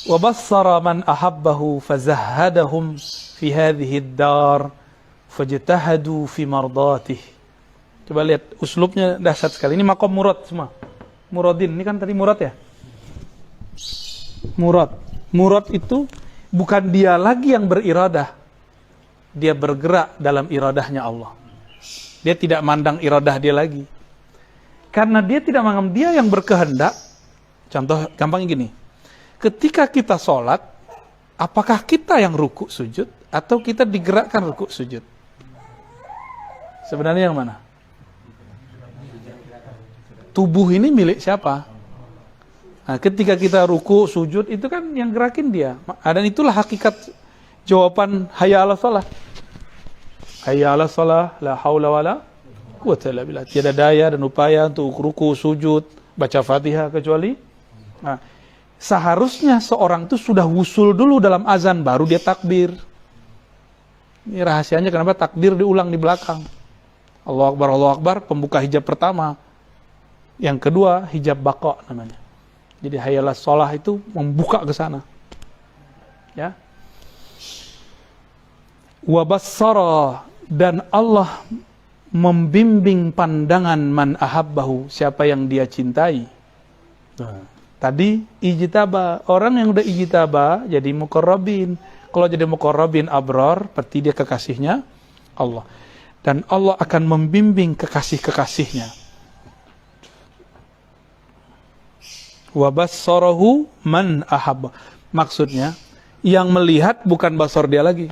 Wa bassara man ahabbahu fazahhadahum fi hadhihi ad-dar fajtahadu fi mardatih. Coba lihat uslubnya dahsyat sekali. Ini maqam murad semua. Muradin, ini kan tadi murad ya? Murad. Murad itu bukan dia lagi yang beriradah. Dia bergerak dalam iradahnya Allah. Dia tidak mandang iradah dia lagi. Karena dia tidak menganggap dia yang berkehendak. Contoh gampangnya gini. Ketika kita sholat, apakah kita yang ruku sujud atau kita digerakkan ruku sujud? Sebenarnya yang mana? Tubuh ini milik siapa? Nah, ketika kita ruku, sujud, itu kan yang gerakin dia. Dan itulah hakikat jawaban hayya 'alas shalah. Hayya 'alas shalah, la haula wala quwwata illa billah. Tiada daya dan upaya untuk ruku, sujud, baca Fatihah kecuali. Nah, seharusnya seorang itu sudah wusul dulu dalam azan, baru dia takbir. Ini rahasianya kenapa takbir diulang di belakang. Allahu Akbar, pembuka hijab pertama. Yang kedua, hijab baqa namanya. Jadi hayya 'alas shalah itu membuka ke sana. Ya. Wa bassara, dan Allah membimbing pandangan man ahabbahu, siapa yang dia cintai. Nah, tadi ijtaba, orang yang udah ijtaba jadi muqarrabin. Kalau jadi muqarrabin abrar, berarti dia kekasihnya Allah. Dan Allah akan membimbing kekasih-kekasihnya. Wa bassarahu man ahabba. Maksudnya, yang melihat bukan basar dia lagi.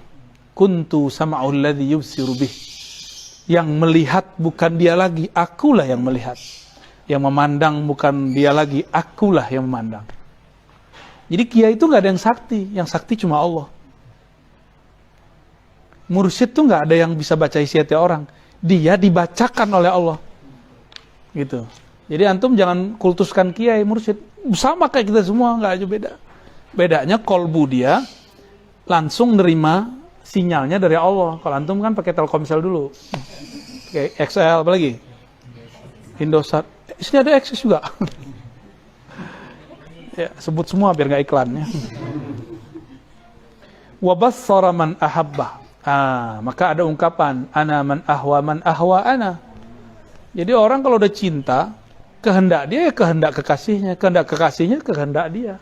Kuntu sam'ul ladzi yubsiru bih. Yang melihat bukan dia lagi, akulah yang melihat. Yang memandang bukan dia lagi, akulah yang memandang. Jadi kiai itu nggak ada yang sakti cuma Allah. Mursyid itu nggak ada yang bisa baca isi hati orang, dia dibacakan oleh Allah. Gitu. Jadi antum jangan kultuskan kiai mursyid, sama kayak kita semua, nggak aja beda. Bedanya kolbu dia langsung nerima sinyalnya dari Allah. Kalau antum kan pakai Telkomsel dulu, pakai XL apa lagi? Indosat. Sini ada Access juga. Ya, sebut semua biar nggak iklannya. Wa bassara man ahabba. Maka ada ungkapan ana man ahwa ana. Jadi orang kalau udah cinta, kehendak dia ya kehendak kekasihnya, kehendak kekasihnya kehendak dia.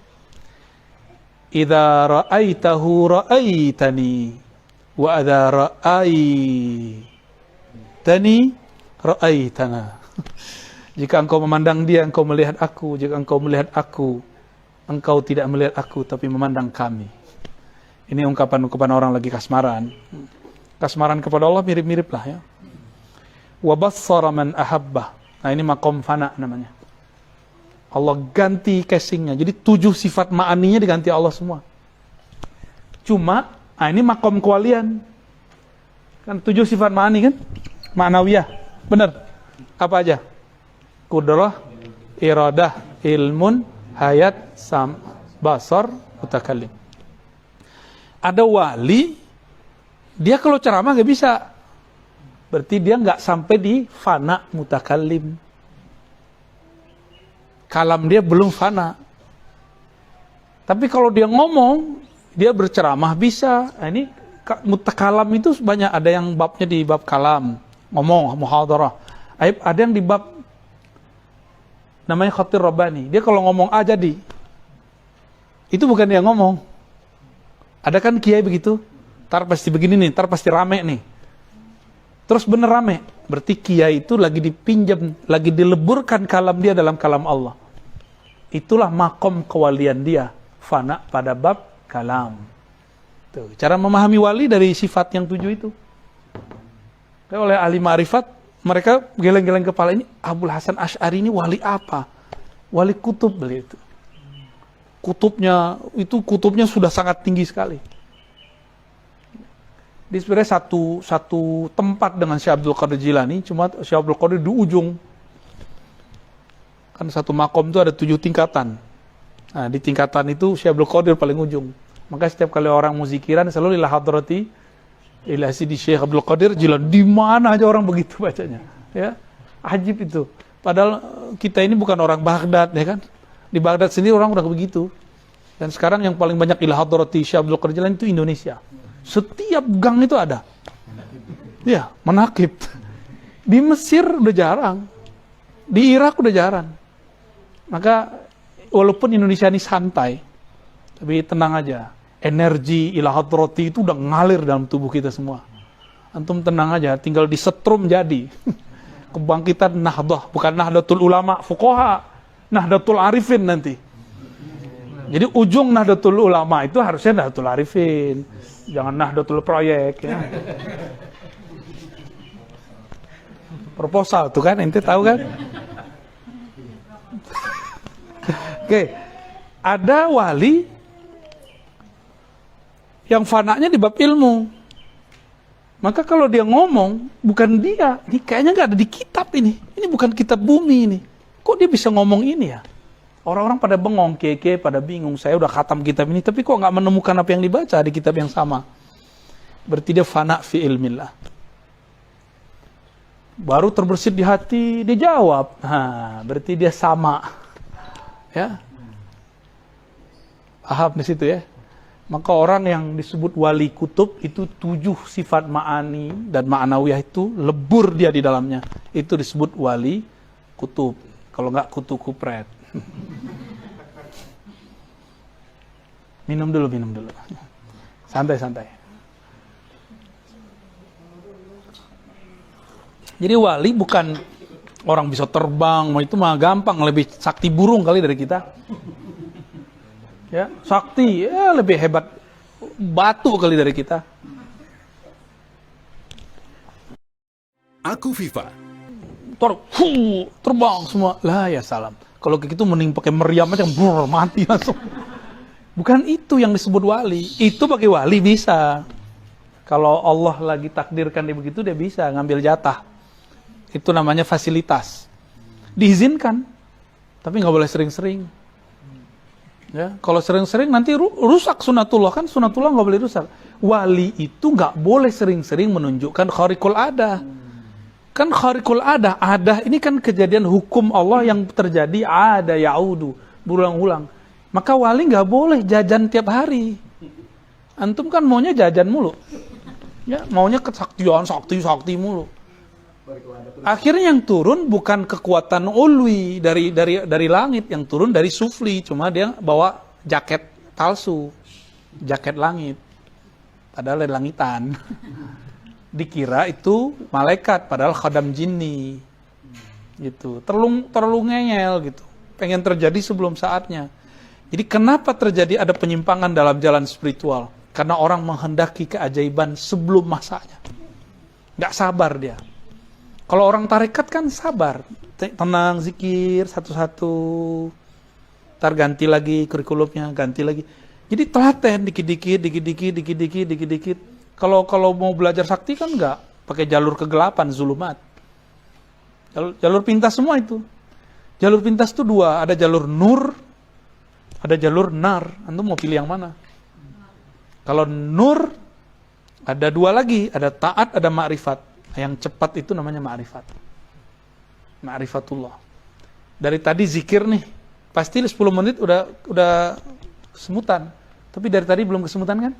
Idza ra'aitahu ra'aitani wa idza ra'aitani ra'aitana. Jika engkau memandang dia, engkau melihat aku. Jika engkau melihat aku, engkau tidak melihat aku, tapi memandang kami. Ini ungkapan-ungkapan orang lagi kasmaran. Kasmaran kepada Allah mirip-mirip lah ya. Wa bassara man ahabbah. Nah ini maqam fana namanya. Allah ganti casingnya. Jadi 7 sifat ma'aninya diganti Allah semua. Cuma, ini maqam kewalian. Kan 7 sifat ma'ani kan? Ma'nawiyah. Benar. Apa aja? Qudrah, iradah, ilmun, hayat, basar, mutakallim. Ada wali, dia kalau ceramah gak bisa. Berarti dia gak sampai di fana mutakallim. Kalam dia belum fana. Tapi kalau dia ngomong, dia berceramah bisa. Nah, ini mutakalam itu banyak. Ada yang babnya di bab kalam, ngomong, muhadarah. Ada yang di bab namanya khatir rabbani. Dia kalau ngomong A jadi. Itu bukan dia ngomong. Ada kan kiai begitu, ntar pasti begini nih, ntar pasti rame nih. Terus bener rame, berarti kiai itu lagi dipinjam, lagi dileburkan kalam dia dalam kalam Allah. Itulah makom kewalian dia, fana pada bab kalam. Tuh, cara memahami wali dari sifat yang 7 itu. Oleh ahli ma'rifat, mereka geleng-geleng kepala, ini Abul Hasan Asy'ari ini wali apa? Wali kutub beliau itu. Kutubnya sudah sangat tinggi sekali. Di sebenarnya satu tempat dengan Syekh Abdul Qadir Jilani, cuma Syekh Abdul Qadir di ujung. Kan satu makom itu ada 7 tingkatan. Nah, di tingkatan itu Syekh Abdul Qadir paling ujung. Maka setiap kali orang mau zikiran selalu ila hadrati ila sidi Syekh Abdul Qadir Jilani. Di mana aja orang begitu bacanya, ya. Ajib itu. Padahal kita ini bukan orang Baghdad, ya kan? Di Baghdad sendiri orang udah begitu. Dan sekarang yang paling banyak ila hadrati Syekh Abdul Qadir Jilani itu Indonesia. Setiap gang itu ada. Ya, manakib. Di Mesir udah jarang. Di Irak udah jarang. Maka walaupun Indonesia ini santai, tapi tenang aja. Energi ila hadrati itu udah ngalir dalam tubuh kita semua. Antum tenang aja, tinggal disetrum jadi. Kebangkitan Nahdah, bukan Nahdlatul Ulama Fuqaha, Nahdlatul Arifin nanti. Jadi ujung Nahdlatul Ulama itu harusnya Nahdlatul Arifin, jangan Nahdlatul Proyek ya. Proposal tuh kan, ente tahu kan? Oke, ada wali yang fananya di bab ilmu. Maka kalau dia ngomong, bukan dia, ini kayaknya nggak ada di kitab ini. Ini bukan kitab bumi ini. Kok dia bisa ngomong ini ya? Orang-orang pada bengong, keke pada bingung. Saya udah khatam kitab ini, tapi kok nggak menemukan apa yang dibaca di kitab yang sama? Berarti dia fana fi ilmillah. Baru terbersit di hati, dia jawab. Berarti dia sama. Ya, paham di situ ya. Maka orang yang disebut wali kutub itu 7 sifat ma'ani dan ma'nawiyah itu lebur dia di dalamnya. Itu disebut wali kutub. Kalau nggak kutu kupret. Minum dulu. Santai. Jadi wali bukan orang bisa terbang, itu mah gampang, lebih sakti burung kali dari kita. Ya, sakti ya lebih hebat batu kali dari kita. Aku Viva. Terbang semua. Lah ya salam. Kalau kayak gitu mending pakai meriam aja, mati langsung. Bukan itu yang disebut wali. Itu bagi wali bisa. Kalau Allah lagi takdirkan dia begitu, dia bisa ngambil jatah. Itu namanya fasilitas. Diizinkan, tapi nggak boleh sering-sering. Ya, kalau sering-sering nanti rusak sunatullah, kan sunatullah nggak boleh rusak. Wali itu nggak boleh sering-sering menunjukkan kharikul adah. Kan kharikul adah ini kan kejadian hukum Allah yang terjadi ada yaudu, berulang-ulang. Maka wali nggak boleh jajan tiap hari. Antum kan maunya jajan mulu. Ya, maunya kesaktian, sakti mulu. Akhirnya yang turun bukan kekuatan ulwi dari langit, yang turun dari sufli. Cuma dia bawa jaket palsu, jaket langit, padahal dari langitan. Dikira itu malaikat, padahal khadam jinni. Gitu. Terlalu ngeyel gitu. Pengen terjadi sebelum saatnya. Jadi kenapa terjadi ada penyimpangan dalam jalan spiritual? Karena orang menghendaki keajaiban sebelum masanya. Nggak sabar dia. Kalau orang tarekat kan sabar. Tenang, zikir, satu-satu. Ntar ganti lagi kurikulumnya, ganti lagi. Jadi telaten, dikit-dikit. Kalau mau belajar sakti kan enggak. Pakai jalur kegelapan, zulumat. Jalur pintas semua itu. Jalur pintas itu 2. Ada jalur nur, ada jalur nar. Antum mau pilih yang mana? Kalau nur, ada 2 lagi. Ada taat, ada ma'rifat. Yang cepat itu namanya ma'rifat. Ma'rifatullah. Dari tadi zikir nih. Pasti 10 menit udah kesemutan. Tapi dari tadi belum kesemutan kan?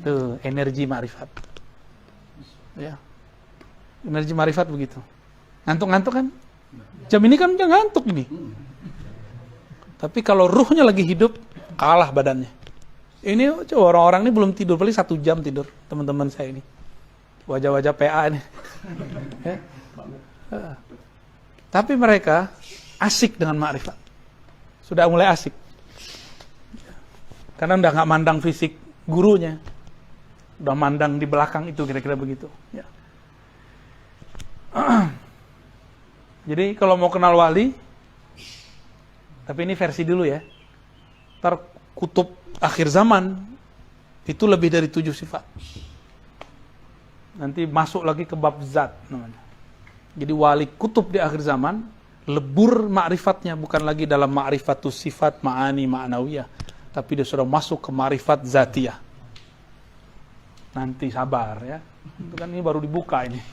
Tuh, energi ma'rifat. Ya. Energi ma'rifat begitu. Ngantuk-ngantuk kan? Jam ini kan udah ngantuk nih. Tapi kalau ruhnya lagi hidup, kalah badannya. Ini orang-orang ini belum tidur, paling 1 jam tidur, teman-teman saya ini. Wajah-wajah PA ini. Ya. Tapi mereka asik dengan ma'rifat. Sudah mulai asik. Karena udah nggak mandang fisik gurunya. Udah mandang di belakang itu, kira-kira begitu. Ya. Jadi kalau mau kenal wali, tapi ini versi dulu ya. Ntar kutub akhir zaman, itu lebih dari 7 sifat. Nanti masuk lagi ke bab zat namanya. Jadi wali kutub di akhir zaman, lebur ma'rifatnya, bukan lagi dalam ma'rifatus sifat, ma'ani, ma'nawiyah. Tapi dia sudah masuk ke ma'rifat zatiyah. Nanti sabar ya. Itu kan ini baru dibuka ini.